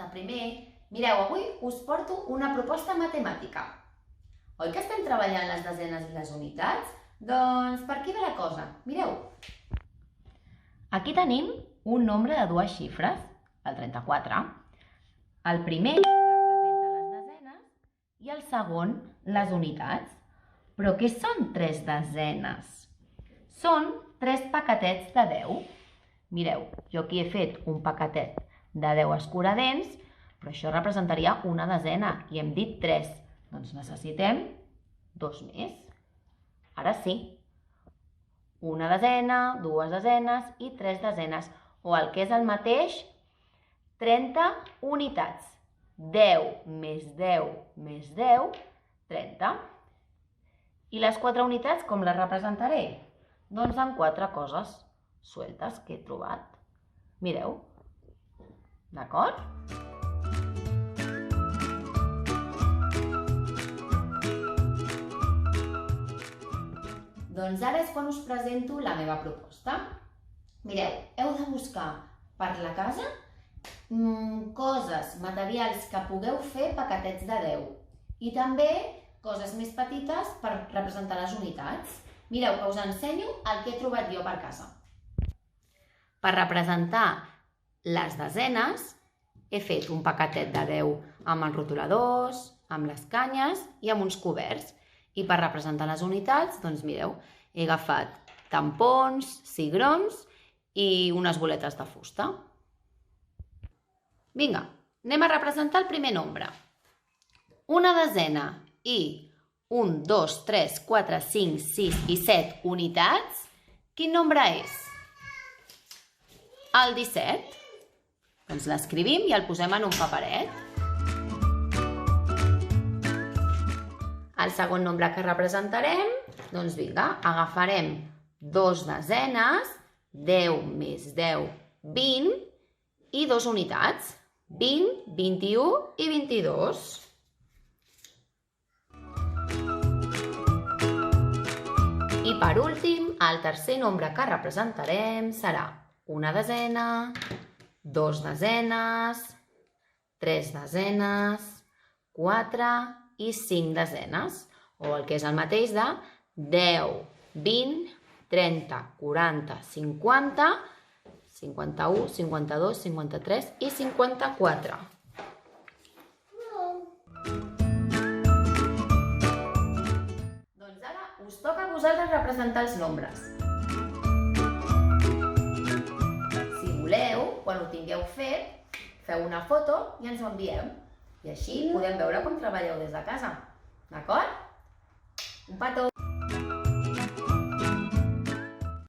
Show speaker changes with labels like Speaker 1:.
Speaker 1: de primer, mireu, avui us porto una proposta matemàtica. Oi que estem treballant les desenes i les unitats? Doncs per aquí ve la cosa, mireu. Aquí tenim un nombre de dues xifres, el 34. El primer representa les desenes i el segon les unitats. Però què són 3 desenes? Són 3 paquetets de 10. Mireu, jo aquí he fet un paquetet de 10 escuradents, però això representaria una desena i hem dit 3. Doncs necessitem 2 més. Ara sí. Una desena, 2 desenes i 3 desenes. O el que és el mateix, 30 unitats. 10 més 10 més 10, 30. I les 4 unitats com les representaré? Doncs amb 4 coses sueltes que he trobat. Mireu. D'acord? Doncs ara és quan us presento la meva proposta. Mireu, heu de buscar per la casa coses, materials que pugueu fer paquetets de 10 i també coses més petites per representar les unitats. Mireu, que us ensenyo el que he trobat jo per casa. Per representar les desenes he fet un paquetet de 10 amb els rotuladors, amb les canyes i amb uns coberts. I per representar les unitats, doncs mireu, he agafat tampons, cigrons i unes boletes de fusta. Vinga, anem a representar el primer nombre. Una desena i 1, 2, 3, 4, 5, 6 i 7 unitats. Quin nombre és? El 17. Doncs l'escrivim i el posem en un paperet. El segon nombre que representarem, doncs vinga, agafarem 2 desenes, 10 més 10, 20 i 2 unitats, 20, 21 i 22. I per últim, el tercer nombre que representarem serà una desena, 2 desenes, 3 desenes, 4 i 5 desenes, o el que és el mateix de 10, 20, 30, 40, 50, 51, 52, 53 i 54. Doncs ara us toca a vosaltres representar els nombres. Si voleu, quan ho tingueu fet, feu una foto i ens ho envieu. I així podem veure com treballeu des de casa. D'acord? Un petó!